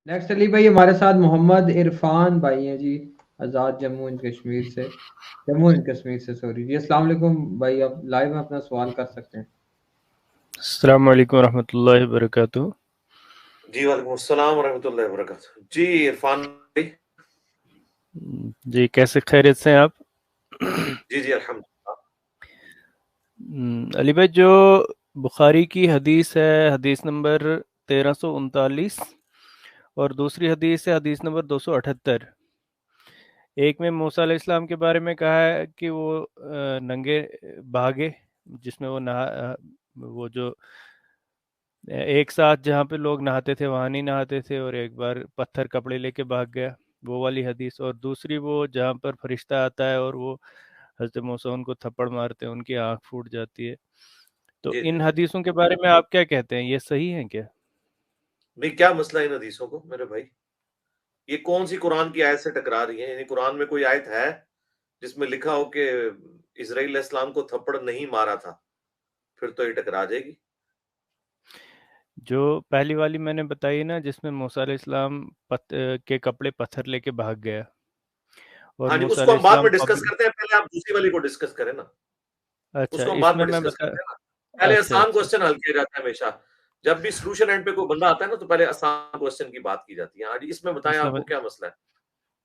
Next علی بھائی ہمارے ساتھ محمد عرفان بھائی ہیں جی، آزاد جموں اینڈ کشمیر سے، جموں اینڈ کشمیر سے سوری جی۔ السلام علیکم بھائی، آپ لائیو میں اپنا سوال کر سکتے ہیں۔ السلام علیکم ورحمۃ اللہ وبرکاتہ۔ جی وعلیکم السلام ورحمۃ اللہ وبرکاتہ۔ جی عرفان بھائی، جی کیسے خیریت سے ہیں آپ؟ جی جی الحمدللہ۔ علی بھائی، جو بخاری کی حدیث ہے، حدیث نمبر 1339، اور دوسری حدیث ہے حدیث نمبر 278۔ ایک میں موسیٰ علیہ السلام کے بارے میں کہا ہے کہ وہ ننگے بھاگے، جس میں وہ جو ایک ساتھ جہاں پہ لوگ نہاتے تھے وہاں نہیں نہاتے تھے، اور ایک بار پتھر کپڑے لے کے بھاگ گیا، وہ والی حدیث۔ اور دوسری وہ جہاں پر فرشتہ آتا ہے اور وہ حضرت موسیٰ ان کو تھپڑ مارتے ہیں، ان کی آنکھ پھوٹ جاتی ہے۔ تو جی ان جی حدیثوں کے بارے میں آپ کیا کہتے ہیں، یہ صحیح ہیں کیا؟ نہیں، کیا مسئلہ ہے ان حدیثوں کو میرے بھائی؟ یہ کون سی قرآن کی آیت سے ٹکرا رہی ہیں؟ یعنی قرآن میں کوئی آیت ہے جس میں لکھا ہو کہ اسرائیل علیہ السلام کو تھپڑ نہیں مارا تھا؟ پھر تو یہ ٹکرا جائے گی۔ جو پہلی والی میں نے بتائی نا، جس میں موسیٰ علیہ السلام کے کپڑے پتھر لے کے بھاگ گیا، اور ہاں جی، اس موسیٰ کو علیہ ہم بعد میں السلام ڈسکس کرتے ہیں، پہلے آپ دوسری والی کو ڈسکس کریں نا۔ اس اچھا کو ہم اس بعد میں میں میں ڈسکس بتا کرتے ہیں نا۔ پہلے اچھا آسان اچھا کوسچن حل کیا جاتا ہے ہمیشہ۔ جب بھی سولوشن اینڈ پہ کوئی بندہ آتا ہے نا تو پہلے آسان کوسچن کی بات کی جاتی ہے۔ ہاں جی، اس میں بتائیں آپ کو کیا مسئلہ ہے؟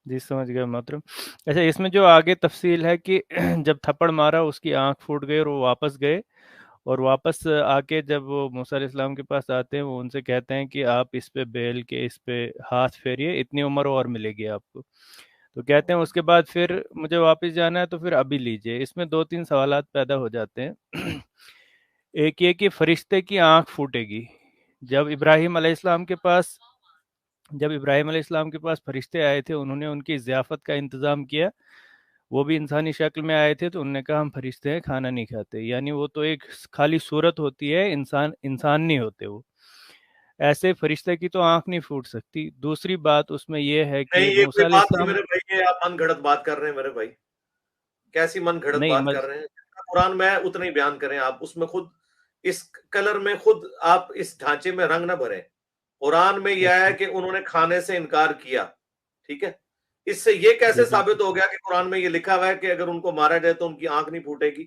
جی سمجھ گیا محترم۔ اچھا، اس میں جو آگے تفصیل ہے کہ جب تھپڑ مارا اس کی آنکھ پھوٹ گئی اور وہ واپس گئے، اور واپس آ کے جب وہ موسیٰ علیہ السلام کے پاس آتے ہیں، وہ ان سے کہتے ہیں کہ آپ اس پہ بیل کے اس پہ ہاتھ پھیریے، اتنی عمر اور ملے گی آپ کو۔ تو کہتے ہیں اس کے بعد پھر مجھے واپس جانا ہے تو پھر ابھی لیجئے۔ اس میں 2-3 سوالات پیدا ہو جاتے ہیں۔ ایک یہ کہ فرشتے کی آنکھ پھوٹے گی۔ جب ابراہیم علیہ السلام کے پاس فرشتے آئے تھے، انہوں نے ان کی ضیافت کا انتظام کیا، وہ بھی انسانی شکل میں آئے تھے، تو انہوں نے کہا ہم فرشتے ہیں، کھانا نہیں کھاتے۔ یعنی وہ تو ایک خالی صورت ہوتی ہے، انسان نہیں ہوتے وہ۔ ایسے فرشتے کی تو آنکھ نہیں پھوٹ سکتی۔ دوسری بات اس میں یہ ہے نہیں، کہ یہ کوئی موسیٰ علیہ بات نہیں السلام میرے بھائی، یہ آپ من گھڑت بات کر رہے ہیں میرے بھائی۔ کیسی من گھڑت نہیں بات کر رہے ہیں؟ جتنا قرآن میں ہے اتنا ہی بیان کریں آپ۔ اس میں خود اس کلر میں خود آپ اس ڈھانچے میں رنگ نہ بھریں۔ قرآن میں یہ آیا اچھا کہ انہوں نے کھانے سے انکار کیا، ٹھیک ہے؟ اس سے یہ جی کیسے بالکل ثابت ہو گیا کہ قرآن میں یہ لکھا ہوا ہے کہ اگر ان کو مارا جائے تو ان کی آنکھ نہیں پھوٹے گی؟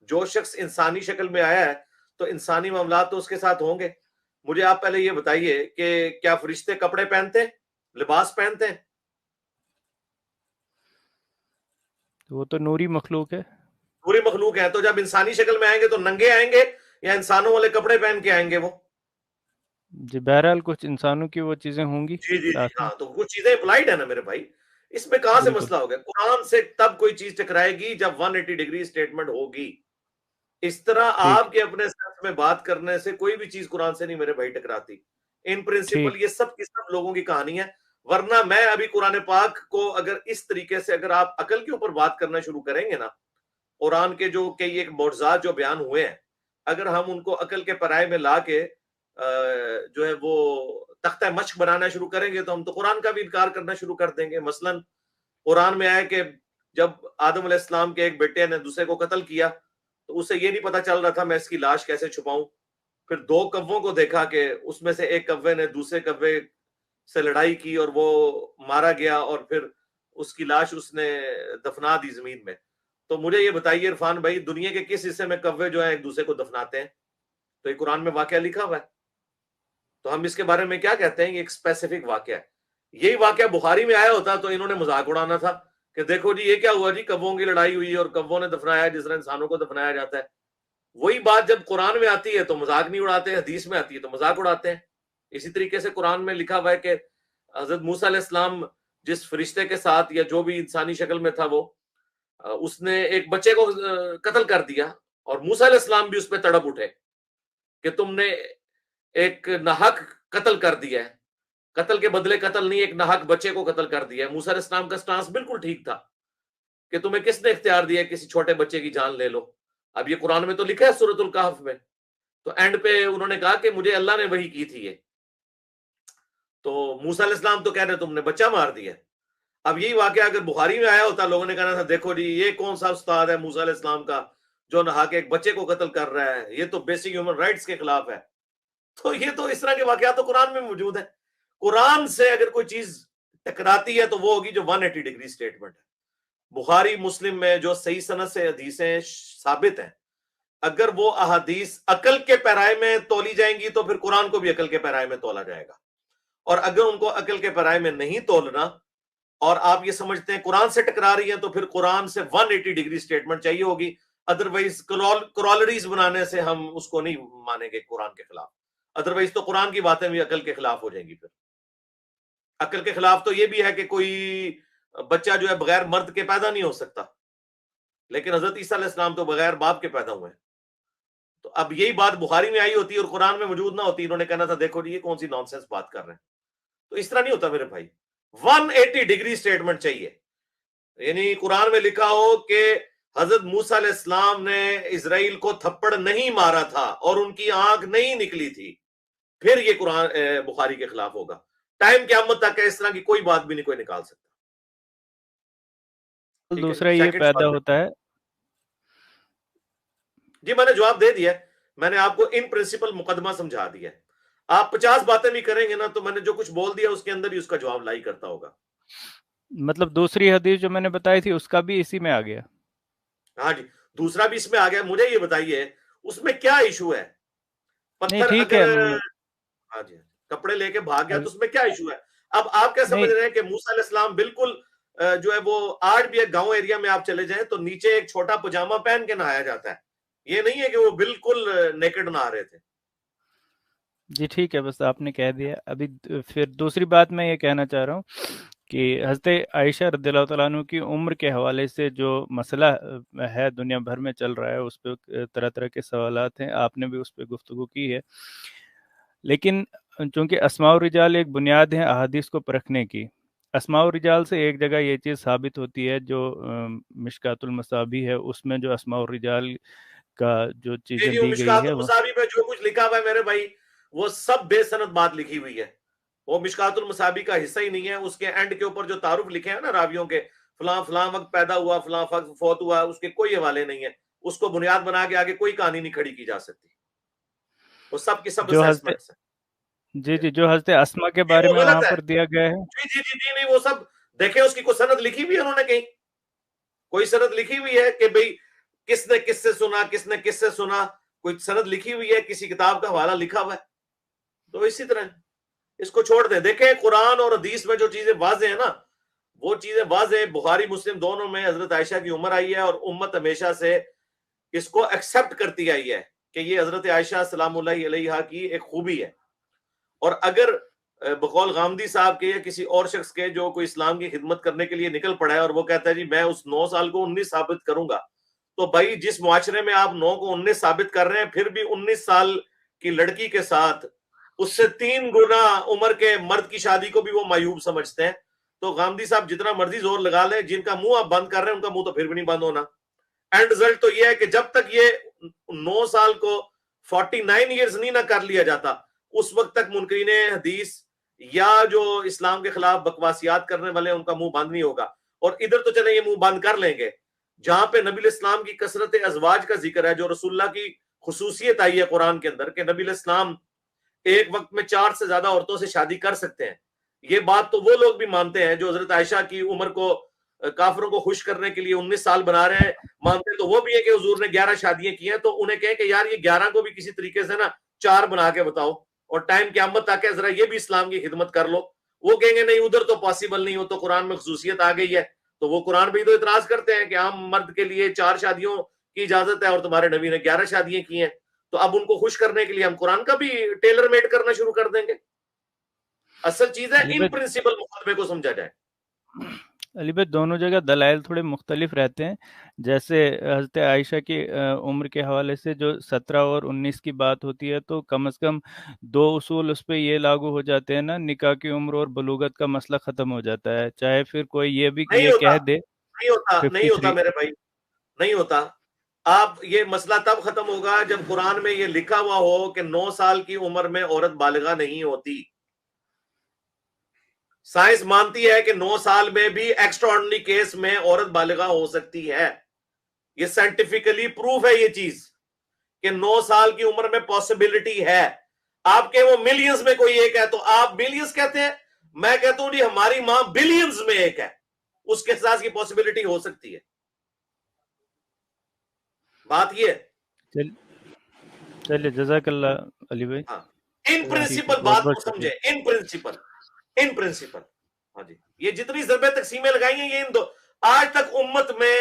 جو شخص انسانی شکل میں آیا ہے تو انسانی معاملات تو اس کے ساتھ ہوں گے۔ مجھے آپ پہلے یہ بتائیے کہ کیا فرشتے کپڑے پہنتے ہیں، لباس پہنتے ہیں؟ وہ تو نوری مخلوق ہے۔ پوری مخلوق ہے، تو جب انسانی شکل میں آئیں گے تو ننگے آئیں گے یا انسانوں والے کپڑے پہن کے آئیں گے وہ؟ جی بہرحال کچھ انسانوں کی وہ چیزیں ہوں گی جی جی جی ساتھ میں۔ ہاں، تو کچھ چیزیں اپلائیڈ ہے نا میرے بھائی۔ اس میں کہاں سے بالکل مسئلہ ہو گیا؟ قرآن سے تب کوئی چیز ٹکرائے گی جب 180 ڈگری اسٹیٹمنٹ ہوگی۔ اس طرح ٹھیک آپ کے اپنے سینس میں بات کرنے سے کوئی بھی چیز قرآن سے نہیں میرے بھائی ٹکراتی۔ ان ٹھیک پرنسپل یہ سب کی سب لوگوں کی کہانی ہے۔ ورنہ میں ابھی قرآن پاک کو اگر اس طریقے سے اگر آپ عقل کے اوپر بات کرنا شروع کریں گے نا، قرآن کے جو کئی ایک معجزات جو بیان ہوئے ہیں، اگر ہم ان کو عقل کے پرائے میں لا کے جو ہے وہ تختہ مشق بنانا شروع کریں گے تو ہم تو قرآن کا بھی انکار کرنا شروع کر دیں گے۔ مثلا قرآن میں آیا کہ جب آدم علیہ السلام کے ایک بیٹے نے دوسرے کو قتل کیا تو اسے یہ نہیں پتا چل رہا تھا میں اس کی لاش کیسے چھپاؤں۔ پھر 2 کووں کو دیکھا کہ اس میں سے ایک کوے نے دوسرے کوے سے لڑائی کی اور وہ مارا گیا، اور پھر اس کی لاش اس نے دفنا دی زمین میں۔ تو مجھے یہ بتائیے عرفان بھائی، دنیا کے کس حصے میں کوے جو ہیں ایک دوسرے کو دفناتے ہیں؟ تو یہ قرآن میں واقعہ لکھا ہوا ہے۔ تو ہم اس کے بارے میں کیا کہتے ہیں؟ یہ ایک اسپیسیفک واقعہ ہے۔ یہی واقعہ بخاری میں آیا ہوتا تو انہوں نے مذاق اڑانا تھا کہ دیکھو جی یہ کیا ہوا جی، کووں کی لڑائی ہوئی اور کووں نے دفنایا جس طرح انسانوں کو دفنایا جاتا ہے۔ وہی بات جب قرآن میں آتی ہے تو مذاق نہیں اڑاتے، حدیث میں آتی ہے تو مذاق اڑاتے ہیں۔ اسی طریقے سے قرآن میں لکھا ہوا ہے کہ حضرت موسیٰ علیہ السلام جس فرشتے کے ساتھ یا جو بھی انسانی شکل میں تھا وہ اس نے ایک بچے کو قتل کر دیا، اور موسیٰ علیہ السلام بھی اس پہ تڑپ اٹھے کہ تم نے ایک ناحق قتل کر دیا ہے، قتل کے بدلے قتل نہیں، ایک ناحق بچے کو قتل کر دیا ہے۔ موسیٰ علیہ السلام کا سٹانس بالکل ٹھیک تھا کہ تمہیں کس نے اختیار دیا کسی چھوٹے بچے کی جان لے لو؟ اب یہ قرآن میں تو لکھا ہے سورۃ الکہف میں۔ تو اینڈ پہ انہوں نے کہا کہ مجھے اللہ نے وحی کی تھی یہ، تو موسیٰ علیہ السلام تو کہہ رہے تم نے بچہ مار دیا۔ اب یہی واقعہ اگر بخاری میں آیا ہوتا لوگوں نے کہنا تھا دیکھو جی یہ کون سا استاد ہے موسیٰ علیہ السلام کا جو نہا کے ایک بچے کو قتل کر رہا ہے، یہ تو بیسک ہیومن رائٹس کے خلاف ہے۔ تو یہ تو اس طرح کے واقعات تو قرآن میں موجود ہیں۔ قرآن سے اگر کوئی چیز ٹکراتی ہے تو وہ ہوگی جو 180 ڈگری سٹیٹمنٹ ہے۔ بخاری مسلم میں جو صحیح سند سے حدیثیں ثابت ہیں، اگر وہ احادیث عقل کے پیرائے میں تولی جائیں گی تو پھر قرآن کو بھی عقل کے پیرائے میں تولا جائے گا، اور اگر ان کو عقل کے پیرائے میں نہیں تولنا اور آپ یہ سمجھتے ہیں قرآن سے ٹکرا رہی ہیں تو پھر قرآن سے 180 ڈگری سٹیٹمنٹ چاہیے ہوگی، ادروائز کرالریز بنانے سے ہم اس کو نہیں مانیں گے قرآن کے خلاف، ادروائز تو قرآن کی باتیں بھی عقل کے خلاف ہو جائیں گی۔ پھر عقل کے خلاف تو یہ بھی ہے کہ کوئی بچہ جو ہے بغیر مرد کے پیدا نہیں ہو سکتا، لیکن حضرت عیسیٰ علیہ السلام تو بغیر باپ کے پیدا ہوئے ہیں۔ تو اب یہی بات بخاری میں آئی ہوتی اور قرآن میں موجود نہ ہوتی، انہوں نے کہنا تھا دیکھو جی یہ کون سی نان سینس بات کر رہے ہیں۔ تو اس طرح نہیں ہوتا میرے بھائی، 180 ڈگری سٹیٹمنٹ چاہیے، یعنی قرآن میں لکھا ہو کہ حضرت موسیٰ علیہ السلام نے اسرائیل کو تھپڑ نہیں مارا تھا اور ان کی آنکھ نہیں نکلی تھی، پھر یہ قرآن بخاری کے خلاف ہوگا۔ ٹائم قیامت تک اس طرح کی کوئی بات بھی نہیں کوئی نکال سکتا۔ دوسرا یہ پیدا ہوتا ہے جی میں نے جواب دے دیا، میں نے آپ کو ان پرنسپل مقدمہ سمجھا دیا۔ آپ 50 باتیں بھی کریں گے نا تو میں نے جو کچھ بول دیا اس کے اندر ہی اس کا جواب لائی کرتا ہوگا۔ مطلب دوسری حدیث جو میں نے بتائی تھی اس کا بھی اسی میں آ گیا؟ ہاں جی دوسرا بھی اس میں آ گیا۔ مجھے یہ بتائیے اس میں کیا ایشو ہے؟ پتھر ٹھیک ہے، ہاں جی کپڑے لے کے بھاگ گیا تو اس میں کیا ایشو ہے؟ اب آپ کیا سمجھ رہے ہیں کہ موسیٰ علیہ السلام بالکل جو ہے وہ آج بھی ایک گاؤں ایریا میں آپ چلے جائیں تو نیچے ایک چھوٹا پجامہ پہن کے نہایا جاتا ہے، یہ نہیں ہے کہ وہ بالکل نیکڈ نہا رہے تھے۔ جی ٹھیک ہے، بس آپ نے کہہ دیا۔ ابھی پھر دوسری بات میں یہ کہنا چاہ رہا ہوں کہ حضرت عائشہ رضی اللہ تعالیٰ عنہ کی عمر کے حوالے سے جو مسئلہ ہے دنیا بھر میں چل رہا ہے، اس پہ طرح طرح کے سوالات ہیں، آپ نے بھی اس پہ گفتگو کی ہے، لیکن چونکہ اسماء الرجال ایک بنیاد ہے احادیث کو پرکھنے کی، اسماء الرجال سے ایک جگہ یہ چیز ثابت ہوتی ہے جو مشکات المصابیح ہے، اس میں جو اسماء الرجال کا جو چیزیں دی گئی مشکات ہے المصابیح پہ جو کچھ لکھا ہوا ہے میرے بھائی وہ سب بے سند بات لکھی ہوئی ہے، وہ مشکات المصابیح کا حصہ ہی نہیں ہے۔ اس کے اینڈ کے اوپر جو تعارف لکھے ہیں نا راویوں کے، فلاں فلاں وقت پیدا ہوا، فلاں وقت فوت ہوا، اس کے کوئی حوالے نہیں ہے، اس کو بنیاد بنا کے آگے کوئی کہانی نہیں کھڑی کی جا سکتی، وہ سب کی سب اسیسمنٹس ہیں۔ جی جو حضرت اسما کے بارے میں وہاں پر دیا گیا ہے، جی نہیں وہ سب دیکھیں، اس کی کوئی سند لکھی ہوئی ہے، انہوں نے کہیں کوئی سند لکھی ہوئی ہے کہ بھئی کس نے کس سے سنا، کس نے کس سے سنا، کوئی سند لکھی ہوئی ہے، کسی کتاب کا حوالہ لکھا ہوا ہے؟ تو اسی طرح اس کو چھوڑ دیں۔ دیکھیں قرآن اور حدیث میں جو چیزیں واضح ہیں نا وہ چیزیں واضح، بخاری مسلم دونوں میں حضرت عائشہ کی عمر آئی ہے اور امت ہمیشہ سے اس کو ایکسپٹ کرتی آئی ہے کہ یہ حضرت عائشہ سلام اللہ علیہا کی ایک خوبی ہے۔ اور اگر بقول غامدی صاحب کے یا کسی اور شخص کے جو کوئی اسلام کی خدمت کرنے کے لیے نکل پڑا ہے اور وہ کہتا ہے جی میں اس 9 سال کو 19 ثابت کروں گا، تو بھائی جس معاشرے میں آپ 9 کو 19 ثابت کر رہے ہیں پھر بھی 19 سال کی لڑکی کے ساتھ اس سے 3 گنا عمر کے مرد کی شادی کو بھی وہ معیوب سمجھتے ہیں۔ تو غامدی صاحب جتنا مرضی زور لگا لیں، جن کا منہ آپ بند کر رہے ہیں ان کا منہ تو پھر بھی نہیں بند ہونا۔ اینڈ رزلٹ تو یہ ہے کہ جب تک یہ 9 سال کو 49 ایئرز نہیں نہ کر لیا جاتا اس وقت تک منکرین حدیث یا جو اسلام کے خلاف بکواسیات کرنے والے ان کا منہ بند نہیں ہوگا۔ اور ادھر تو چلیں یہ منہ بند کر لیں گے جہاں پہ نبی الاسلام کی کثرت ازواج کا ذکر ہے، جو رسول اللہ کی خصوصیت آئی ہے قرآن کے اندر کہ نبی الاسلام ایک وقت میں 4 سے زیادہ عورتوں سے شادی کر سکتے ہیں۔ یہ بات تو وہ لوگ بھی مانتے ہیں جو حضرت عائشہ کی عمر کو کافروں کو خوش کرنے کے لیے 19 سال بنا رہے ہیں، مانتے تو وہ بھی ہے کہ حضور نے 11 شادیاں کی ہیں، تو انہیں کہیں کہ یار یہ 11 کو بھی کسی طریقے سے نا 4 بنا کے بتاؤ اور ٹائم قیامت تک ہے ذرا یہ بھی اسلام کی خدمت کر لو۔ وہ کہیں گے نہیں ادھر تو پاسبل نہیں، ہو تو قرآن میں خصوصیت آ گئی ہے۔ تو وہ قرآن بھی تو اعتراض کرتے ہیں کہ عام مرد کے لیے 4 شادیوں کی اجازت ہے اور تمہارے نبی نے 11 شادیاں کی ہیں، تو اب ان کو خوش کرنے کے لیے ہم قرآن کا بھی ٹیلر میڈ کرنا شروع کر دیں گے۔ اصل چیز ہے ان پرنسپل مقدمے کو سمجھا جائے۔ علی بھائی دونوں جگہ دلائل تھوڑے مختلف رہتے ہیں، جیسے حضرت عائشہ کی عمر کے حوالے سے جو 17 اور 19 کی بات ہوتی ہے تو کم از کم 2 اصول اس پہ یہ لاگو ہو جاتے ہیں نا، نکاح کی عمر اور بلوغت کا مسئلہ ختم ہو جاتا ہے، چاہے پھر کوئی یہ بھی یہ کہہ دے۔ نہیں ہوتا میرے بھائی، نہیں ہوتا۔ آپ یہ مسئلہ تب ختم ہوگا جب قرآن میں یہ لکھا ہوا ہو کہ 9 سال کی عمر میں عورت بالغہ نہیں ہوتی۔ سائنس مانتی ہے کہ 9 سال میں بھی ایکسٹرا آرڈنری کیس میں عورت بالغہ ہو سکتی ہے، یہ سائنٹیفکلی پروف ہے یہ چیز کہ 9 سال کی عمر میں پاسبلٹی ہے۔ آپ کے وہ ملینز میں کوئی ایک ہے تو آپ ملینز کہتے ہیں, میں کہتا ہوں جی ہماری ماں بلینز میں ایک ہے, اس کے ساتھ کی پاسبلٹی ہو سکتی ہے. بات یہ ہے. چلیے جزاک اللہ علی بھائی. ہاں ان پرنسپل بہت بات بہت کو شکریہ. سمجھے, ان پرنسپل. ہاں جی, یہ جتنی ضرب تقسیمیں لگائی ہیں یہ ان دو, آج تک امت میں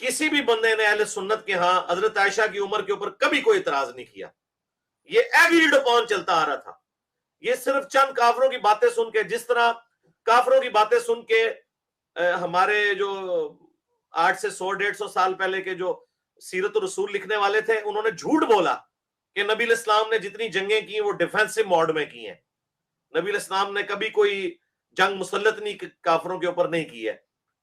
کسی بھی بندے نے اہل سنت کے ہاں حضرت عائشہ کی عمر کے اوپر کبھی کوئی اعتراض نہیں کیا. یہ ایگریڈ اپون چلتا آ رہا تھا. یہ صرف چند کافروں کی باتیں سن کے, جس طرح کافروں کی باتیں سن کے ہمارے جو 8 سے 100-150 سال پہلے کے جو سیرت الرسول لکھنے والے تھے, انہوں نے جھوٹ بولا کہ نبی الاسلام نے جتنی جنگیں کی وہ ڈیفینسو موڈ میں کی ہیں. نبی الاسلام نے کبھی کوئی جنگ مسلط نہیں کافروں کے اوپر نہیں کی ہے.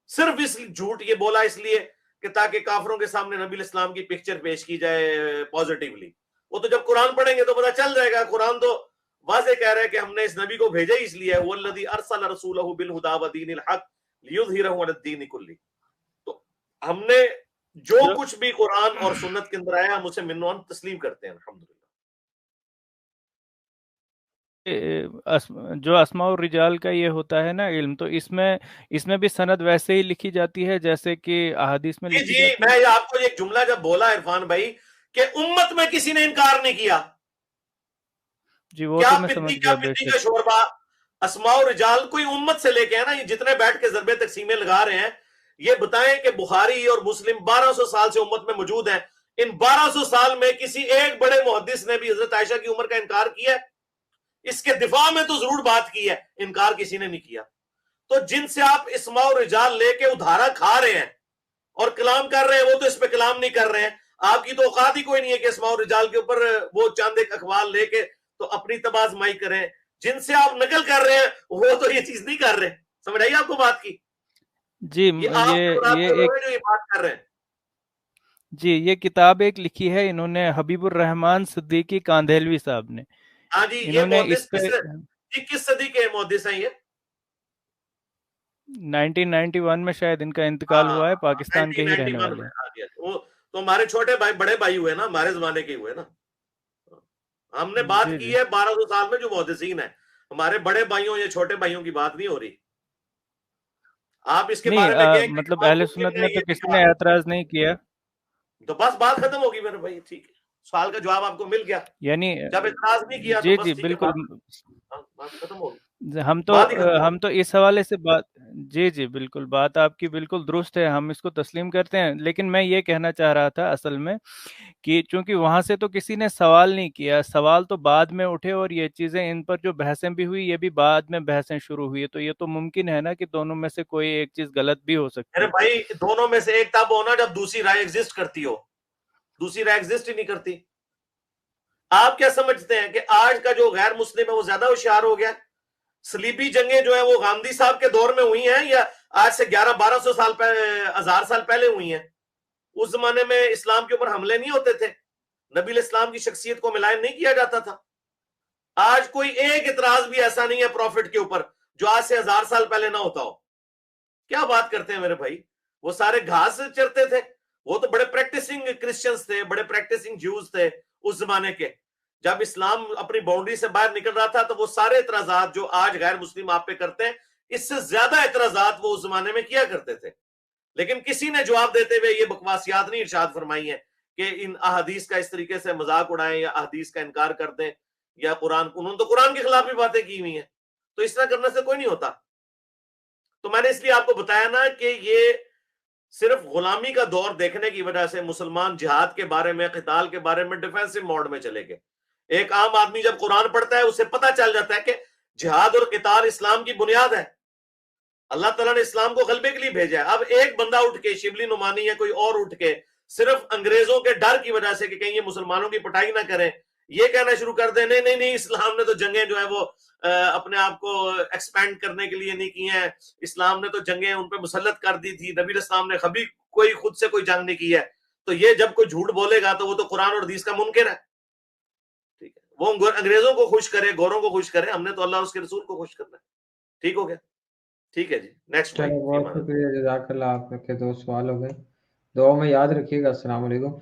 صرف اس جھوٹ یہ بولا اس لیے کہ تاکہ کافروں کے سامنے نبی الاسلام کی پکچر پیش کی جائے پازیٹیولی. وہ تو جب قرآن پڑھیں گے تو پتہ چل جائے گا. قرآن تو واضح کہہ رہا ہے کہ ہم نے اس نبی کو بھیجا ہی اس لیے ہے, والذی ارسل رسولہ بالہدی ودین الحق لیظہرہ علی الدین کلہ. تو ہم نے جو کچھ بھی قرآن اور سنت کے اندر آیا ہم اسے منوان تسلیم کرتے ہیں الحمدللہ. جو اسماء الرجال کا یہ ہوتا ہے نا علم, تو اس میں بھی سند ویسے ہی لکھی جاتی ہے جیسے کہ احادیث میں لکھی جی جاتی ہے. میں آپ کو ایک جملہ جب بولا عرفان بھائی کہ امت میں کسی نے انکار نہیں کیا, جی وہ کیا تو میں سمجھ پتی گیا بے کا شک. شوربہ اسماء الرجال کوئی امت سے لے کے ہے نا, یہ جتنے بیٹھ کے ضرب تقسیمیں لگا رہے ہیں یہ بتائیں کہ بخاری اور مسلم 1200 سال سے امت میں موجود ہیں. ان 1200 سال میں کسی ایک بڑے محدث نے بھی حضرت عائشہ کی عمر کا انکار کیا ہے؟ اس کے دفاع میں تو ضرور بات کی ہے, انکار کسی نے نہیں کیا. تو جن سے آپ اسماء الرجال لے کے ادھارا کھا رہے ہیں اور کلام کر رہے ہیں, وہ تو اس پہ کلام نہیں کر رہے ہیں. آپ کی تو اوقات ہی کوئی نہیں ہے کہ اسماء الرجال کے اوپر وہ چاند ایک اقوال لے کے تو اپنی تبازمائی کریں. جن سے آپ نقل کر رہے ہیں وہ تو یہ چیز نہیں کر رہے. سمجھ آئیے آپ کو بات کی؟ جی یہ آپ یہ جو ایک یہ بات کر رہے ہیں. جی یہ کتاب ایک لکھی ہے انہوں نے حبیب الرحمان صدیقی کاندھیلوی صاحب نے. ہاں جی, یہ انہوں نے محدث اس پہ کس صدی کے محدث ہیں؟ یہ 1991 میں شاید ان کا انتقال ہاں ہوا ہے, پاکستان کے ہی رہنے 1991 والے میں. ہیں. ہاں جی, وہ تو ہمارے چھوٹے بھائی بڑے بھائی ہوئے نا, ہمارے زمانے کے ہوئے نا. ہم نے بات جی کی جی ہے 1200 سال میں جو محدثین ہیں, ہمارے بڑے بھائیوں یا چھوٹے بھائیوں کی بات نہیں ہو رہی. آپ اس کے بارے میں کہیں کہ مطلب امام اہل مسلم سنت نے میں یہ تو نہیں کسی کہا نے اعتراض نہیں کیا. تو بس بات ختم ہوگی میرے بھائی. ٹھیک ہے, سوال کا جواب آپ کو مل گیا. یعنی جب اعتراض نہیں کیا تو جی بس جی ٹھیک ہے, بالکل. بات ختم ہوگی, ہم بات ہی ختم ہوگی. تو اس حوالے سے بات جی جی بالکل بات آپ کی بالکل درست ہے, ہم اس کو تسلیم کرتے ہیں. لیکن میں یہ کہنا چاہ رہا تھا اصل میں کہ چونکہ وہاں سے تو کسی نے سوال نہیں کیا, سوال تو بعد میں اٹھے اور یہ چیزیں ان پر جو بحثیں بھی ہوئی یہ بھی بعد میں بحثیں شروع ہوئی. تو یہ تو ممکن ہے نا کہ دونوں میں سے کوئی ایک چیز غلط بھی ہو سکتی ارے ہے. بھائی دونوں میں سے ایک تب ہونا جب دوسری رائے ایگزسٹ کرتی ہو, دوسری رائے ایگزسٹ ہی نہیں کرتی. آپ کیا سمجھتے ہیں کہ آج کا جو غیر مسلم ہے وہ زیادہ ہوشیار ہو گیا؟ صلیبی جنگیں جو ہیں وہ گاندھی صاحب کے دور میں ہوئی ہیں یا آج سے 1100-1200 سال پہلے, 1000 سال پہلے ہوئی ہیں؟ اس زمانے میں اسلام کے اوپر حملے نہیں ہوتے تھے, نبی الاسلام کی شخصیت کو ملائن نہیں کیا جاتا تھا. آج کوئی ایک اعتراض بھی ایسا نہیں ہے پروفٹ کے اوپر جو آج سے 1000 سال پہلے نہ ہوتا ہو. کیا بات کرتے ہیں میرے بھائی, وہ سارے گھاس چرتے تھے, وہ تو بڑے پریکٹسنگ کرسچنز تھے, بڑے پریکٹسنگ جیوز تھے اس زمانے کے. جب اسلام اپنی باؤنڈری سے باہر نکل رہا تھا تو وہ سارے اعتراضات جو آج غیر مسلم آپ پہ کرتے ہیں اس سے زیادہ اعتراضات وہ اس زمانے میں کیا کرتے تھے. لیکن کسی نے جواب دیتے ہوئے یہ بکواسیات نہیں ارشاد فرمائی ہے کہ ان احادیث کا اس طریقے سے مذاق اڑائیں یا احادیث کا انکار کر دیں یا قرآن, انہوں نے تو قرآن کے خلاف بھی باتیں کی ہوئی ہیں. تو اس طرح کرنے سے کوئی نہیں ہوتا. تو میں نے اس لیے آپ کو بتایا نا کہ یہ صرف غلامی کا دور دیکھنے کی وجہ سے مسلمان جہاد کے بارے میں, قتال کے بارے میں ڈیفینسو موڈ میں چلے گئے. ایک عام آدمی جب قرآن پڑھتا ہے اسے پتہ چل جاتا ہے کہ جہاد اور قتال اسلام کی بنیاد ہے. اللہ تعالیٰ نے اسلام کو غلبے کے لیے بھیجا ہے. اب ایک بندہ اٹھ کے, شبلی نعمانی یا کوئی اور اٹھ کے صرف انگریزوں کے ڈر کی وجہ سے کہ کہیں یہ مسلمانوں کی پٹائی نہ کریں, یہ کہنا شروع کر دیں نہیں نہیں نہیں اسلام نے تو جنگیں جو ہے وہ اپنے آپ کو ایکسپینڈ کرنے کے لیے نہیں کی ہیں, اسلام نے تو جنگیں ان پہ مسلط کر دی تھی, نبی اسلام نے کبھی کوئی خود سے کوئی جنگ نہیں کی ہے. تو یہ جب کوئی جھوٹ بولے گا تو وہ تو قرآن اور حدیث کا منکر ہے. ٹھیک ہے, وہ انگریزوں کو خوش کرے, گوروں کو خوش کرے, ہم نے تو اللہ اور اس کے رسول کو خوش کرنا ہے. ٹھیک ہو گیا, ٹھیک ہے جی, نیکسٹ بھائی. چلو بہت شکریہ, جزاک اللہ. آپ کے 2 سوال ہو گئے, دعا میں یاد رکھیے گا. السلام علیکم.